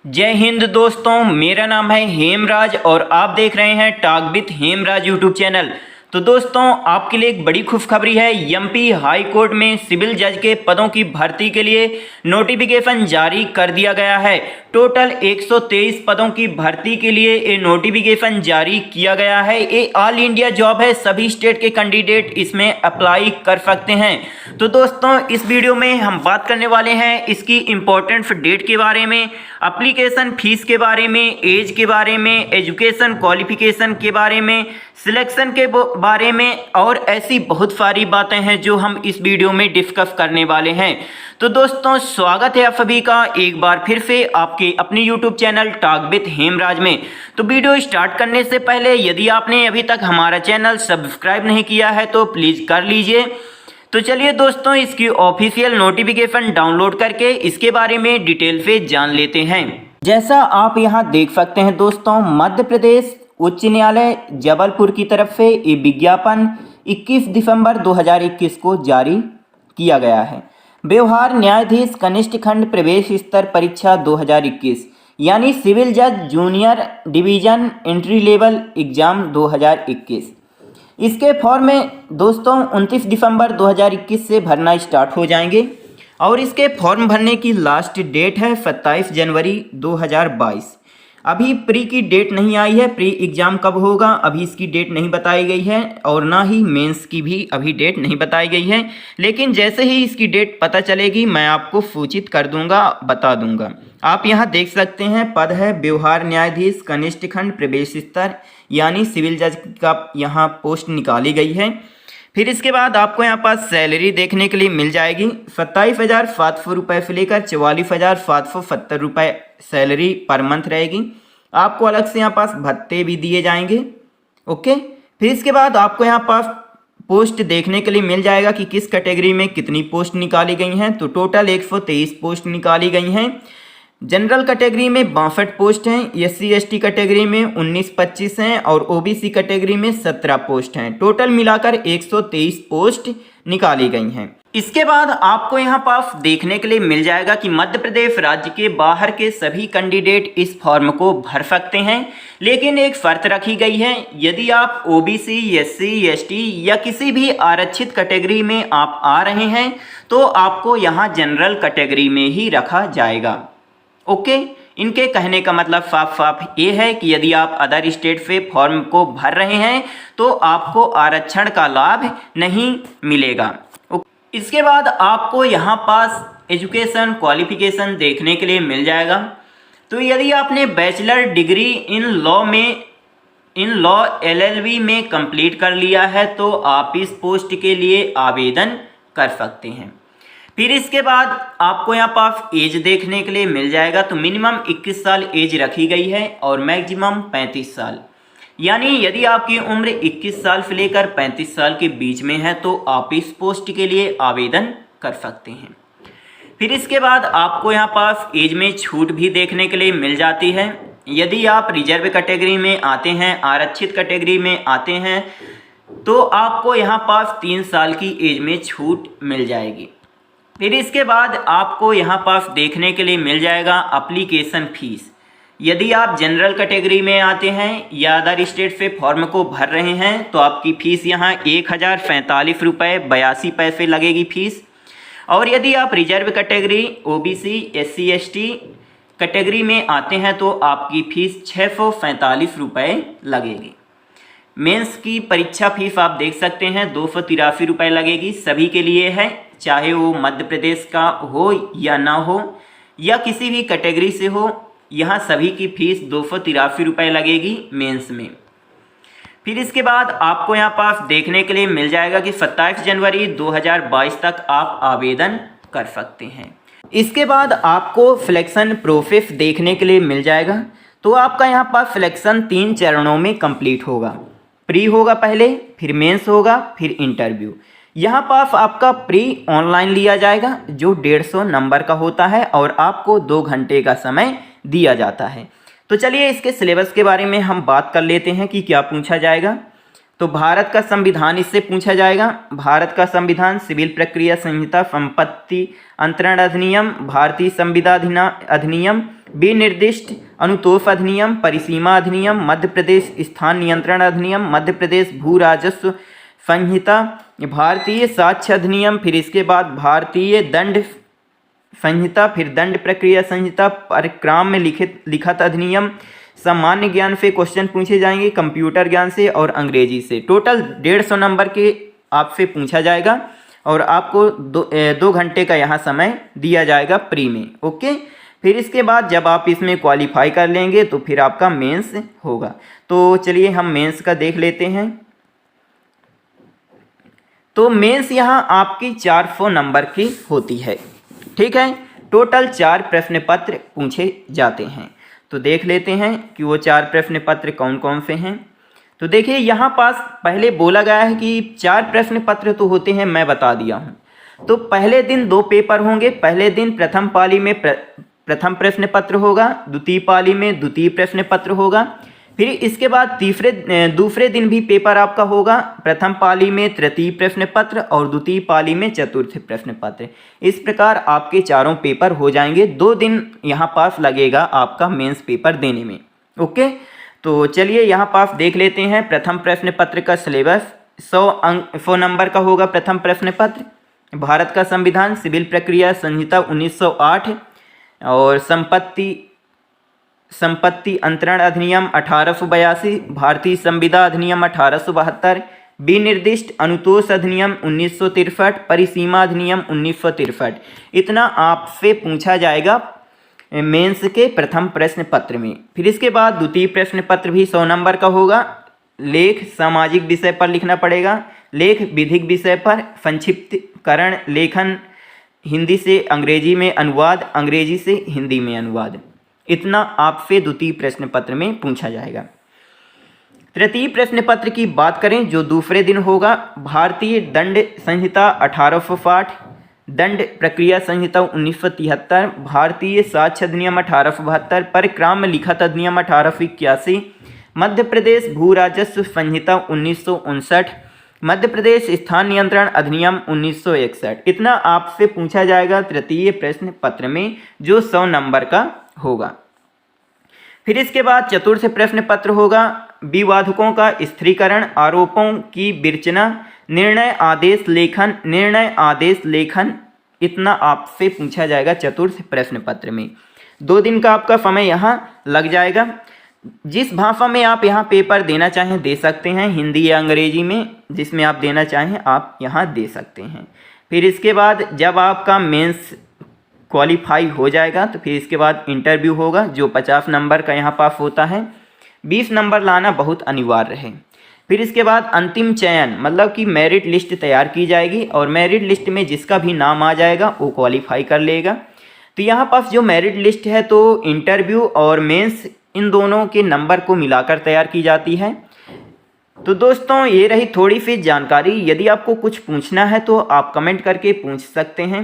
जय हिंद दोस्तों, मेरा नाम है हेमराज और आप देख रहे हैं talk with Hemraj YouTube channel. तो दोस्तों, आपके लिए एक बड़ी खुशखबरी है। एमपी हाई कोर्ट में सिविल जज के पदों की भर्ती के लिए नोटिफिकेशन जारी कर दिया गया है। टोटल 123 पदों की भर्ती के लिए ये नोटिफिकेशन जारी किया गया है। ये ऑल इंडिया जॉब है, सभी स्टेट के कैंडिडेट इसमें अप्लाई कर सकते हैं। तो दोस्तों, इस वीडियो में हम बात करने वाले हैं इसकी इम्पोर्टेंट डेट के बारे में, एप्लीकेशन फीस के बारे में, एज के बारे में, एजुकेशन क्वालिफिकेशन के बारे में, सिलेक्शन के बारे में और ऐसी बहुत सारी बातें हैं जो हम इस वीडियो में डिस्कस करने वाले हैं। तो दोस्तों, स्वागत है आप सभी का एक बार फिर से आपके अपने YouTube channel talk with Hemraj में। तो वीडियो स्टार्ट करने से पहले यदि आपने अभी तक हमारा चैनल सब्सक्राइब नहीं किया है तो प्लीज़ कर लीजिए। तो चलिए दोस्तों, इसकी ऑफिशियल नोटिफिकेशन डाउनलोड करके इसके बारे में डिटेल से जान लेते हैं। जैसा आप यहाँ देख सकते हैं दोस्तों, मध्य प्रदेश उच्च न्यायालय जबलपुर की तरफ से ये विज्ञापन 21 दिसंबर 2021 को जारी किया गया है। व्यवहार न्यायाधीश कनिष्ठ खंड प्रवेश स्तर परीक्षा 2021 यानी सिविल जज junior division entry level exam 2021। इसके फॉर्म में दोस्तों 29 दिसंबर 2021 से भरना स्टार्ट हो जाएंगे और इसके फॉर्म भरने की लास्ट डेट है 27 जनवरी 2022। अभी प्री की डेट नहीं आई है, प्री एग्ज़ाम कब होगा अभी इसकी डेट नहीं बताई गई है और ना ही मेंस की भी अभी डेट नहीं बताई गई है। लेकिन जैसे ही इसकी डेट पता चलेगी मैं आपको सूचित कर दूंगा, बता दूंगा। आप यहाँ देख सकते हैं, पद है व्यवहार न्यायाधीश कनिष्ठ खंड प्रवेश स्तर यानी सिविल जज का यहाँ पोस्ट निकाली गई है। फिर इसके बाद आपको यहाँ पास सैलरी देखने के लिए मिल जाएगी 27,700 रुपये से लेकर 44,770 रुपये सैलरी पर मंथ रहेगी। आपको अलग से यहाँ पास भत्ते भी दिए जाएंगे। ओके, फिर इसके बाद आपको यहाँ पास पोस्ट देखने के लिए मिल जाएगा कि किस कैटेगरी में कितनी पोस्ट निकाली गई हैं। तो टोटल 123 पोस्ट निकाली गई हैं। जनरल कैटेगरी में 62 पोस्ट हैं, SC/ST कैटेगरी में 19-25 हैं और OBC कैटेगरी में 17 पोस्ट हैं। टोटल मिलाकर 123 पोस्ट निकाली गई हैं। इसके बाद आपको यहाँ पास देखने के लिए मिल जाएगा कि मध्य प्रदेश राज्य के बाहर के सभी कैंडिडेट इस फॉर्म को भर सकते हैं, लेकिन एक शर्त रखी गई है। यदि आप OBC, SC/ST या किसी भी आरक्षित कैटेगरी में आप आ रहे हैं तो आपको यहाँ जनरल कैटेगरी में ही रखा जाएगा। ओके, इनके कहने का मतलब साफ साफ ये है कि यदि आप अदर स्टेट से फॉर्म को भर रहे हैं तो आपको आरक्षण का लाभ नहीं मिलेगा। इसके बाद आपको यहाँ पास एजुकेशन क्वालिफिकेशन देखने के लिए मिल जाएगा। तो यदि आपने bachelor degree in law LLB में कंप्लीट कर लिया है तो आप इस पोस्ट के लिए आवेदन कर सकते हैं। फिर इसके बाद आपको यहाँ पास एज देखने के लिए मिल जाएगा। तो मिनिमम 21 साल एज रखी गई है और मैक्सिमम 35 साल, यानी यदि आपकी उम्र 21 साल से लेकर 35 साल के बीच में है तो आप इस पोस्ट के लिए आवेदन कर सकते हैं। फिर इसके बाद आपको यहाँ पास एज में छूट भी देखने के लिए मिल जाती है। यदि आप रिजर्व कैटेगरी में आते हैं, आरक्षित कैटेगरी में आते हैं तो आपको यहाँ पास 3 साल की एज में छूट मिल जाएगी। फिर इसके बाद आपको यहाँ पास देखने के लिए मिल जाएगा एप्लीकेशन फीस। यदि आप जनरल कैटेगरी में आते हैं या अदर स्टेट से फॉर्म को भर रहे हैं तो आपकी फ़ीस यहाँ 1,045 रुपये 82 पैसे लगेगी फीस। और यदि आप reserve category OBC, SC/ST category में आते हैं तो आपकी फ़ीस 645 रुपये लगेगी। मेंस की परीक्षा फीस आप देख सकते हैं 283 रुपये लगेगी। सभी के लिए है, चाहे वो मध्य प्रदेश का हो या ना हो या किसी भी कैटेगरी से हो, यहाँ सभी की फीस 283 रुपये लगेगी मेंस में। फिर इसके बाद आपको यहाँ पास देखने के लिए मिल जाएगा कि 27 जनवरी 2022 तक आप आवेदन कर सकते हैं। इसके बाद आपको सिलेक्शन प्रोसेस देखने के लिए मिल जाएगा। तो आपका यहाँ पास सिलेक्शन 3 चरणों में कंप्लीट होगा। प्री होगा पहले, फिर मेंस होगा, फिर इंटरव्यू। यहाँ पास आपका प्री ऑनलाइन लिया जाएगा जो 150 नंबर का होता है और आपको 2 घंटे का समय दिया जाता है। तो चलिए इसके सिलेबस के बारे में हम बात कर लेते हैं कि क्या पूछा जाएगा। तो भारत का संविधान इससे पूछा जाएगा। भारत का संविधान, सिविल प्रक्रिया संहिता, संपत्ति अंतरण अधिनियम, भारतीय संविदा अधिनियम, विनिर्दिष्ट अनुतोष अधिनियम, परिसीमा अधिनियम, मध्य प्रदेश स्थान नियंत्रण अधिनियम, मध्य प्रदेश भू राजस्व संहिता, भारतीय साक्ष्य अधिनियम, फिर इसके बाद भारतीय दंड संहिता, फिर दंड प्रक्रिया संहिता, परिक्राम में लिखित अधिनियम। सामान्य ज्ञान से क्वेश्चन पूछे जाएंगे, कंप्यूटर ज्ञान से और अंग्रेजी से। टोटल 150 नंबर के आपसे पूछा जाएगा और आपको 2 घंटे का यहाँ समय दिया जाएगा प्री में। ओके, फिर इसके बाद जब आप इसमें क्वालिफाई कर लेंगे तो फिर आपका मेंस होगा। तो चलिए हम मेंस का देख लेते हैं। तो मेंस यहाँ आपकी 400 नंबर की होती है। ठीक है, टोटल 4 प्रश्न पत्र पूछे जाते हैं। तो देख लेते हैं कि वो 4 प्रश्न पत्र कौन कौन से हैं। तो देखिए यहाँ पास पहले बोला गया है कि 4 प्रश्न पत्र तो होते हैं, मैं बता दिया हूँ। तो पहले दिन 2 पेपर होंगे। पहले दिन प्रथम पाली में प्रथम प्रश्न पत्र होगा, द्वितीय पाली में द्वितीय प्रश्न पत्र होगा। फिर इसके बाद दूसरे दिन भी पेपर आपका होगा। प्रथम पाली में तृतीय प्रश्न पत्र और द्वितीय पाली में चतुर्थ प्रश्न पत्र। इस प्रकार आपके चारों पेपर हो जाएंगे। 2 दिन यहाँ पास लगेगा आपका मेंस पेपर देने में। ओके, तो चलिए यहाँ पास देख लेते हैं प्रथम प्रश्न पत्र का सिलेबस। 100 नंबर का होगा प्रथम प्रश्न पत्र। भारत का संविधान, सिविल प्रक्रिया संहिता 1908 और संपत्ति अंतरण अधिनियम 1882, भारतीय संविदा अधिनियम 1872, विनिर्दिष्ट अनुतोष अधिनियम 1963, परिसीमा अधिनियम 1963। इतना आपसे पूछा जाएगा मेंस के प्रथम प्रश्न पत्र में। फिर इसके बाद द्वितीय प्रश्न पत्र भी 100 नंबर का होगा। लेख सामाजिक विषय पर लिखना पड़ेगा, लेख विधिक विषय पर, संक्षिप्तकरण लेखन, हिंदी से अंग्रेजी में अनुवाद, अंग्रेजी से हिंदी में अनुवाद। इतना आपसे द्वितीय प्रश्न पत्र में पूछा जाएगा। तृतीय प्रश्न पत्र की बात करें जो दूसरे दिन होगा, भारतीय दंड संहिता 1860, दंड प्रक्रिया संहिता 1973, भारतीय साक्ष्य अधिनियम 1872, परिक्राम में लिखित अधिनियम 1881, मध्य प्रदेश भू राजस्व संहिता 1959, मध्य प्रदेश स्थान नियंत्रण अधिनियम 1961। इतना आपसे पूछा जाएगा तृतीय प्रश्न पत्र में जो 100 नंबर का होगा। फिर इसके बाद चतुर्थ प्रश्न पत्र होगा, विवादकों का स्थिरीकरण, आरोपों की विरचना, निर्णय आदेश लेखन। इतना आपसे पूछा जाएगा चतुर्थ प्रश्न पत्र में। 2 दिन का आपका समय यहाँ लग जाएगा। जिस भाषा में आप यहाँ पेपर देना चाहें दे सकते हैं, हिंदी या अंग्रेजी में, जिसमें आप देना चाहें आप यहाँ दे सकते हैं। फिर इसके बाद जब आपका मेंस क्वालिफाई हो जाएगा तो फिर इसके बाद इंटरव्यू होगा जो 50 नंबर का यहाँ पास होता है। 20 नंबर लाना बहुत अनिवार्य है। फिर इसके बाद अंतिम चयन मतलब कि मेरिट लिस्ट तैयार की जाएगी और मेरिट लिस्ट में जिसका भी नाम आ जाएगा वो क्वालिफाई कर लेगा। तो यहाँ पास जो मेरिट लिस्ट है तो इंटरव्यू और मेंस इन दोनों के नंबर को मिलाकर तैयार की जाती है। तो दोस्तों ये रही थोड़ी सी जानकारी। यदि आपको कुछ पूछना है तो आप कमेंट करके पूछ सकते हैं।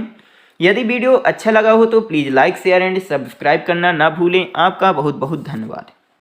यदि वीडियो अच्छा लगा हो तो please like share and subscribe करना ना भूलें। आपका बहुत बहुत धन्यवाद।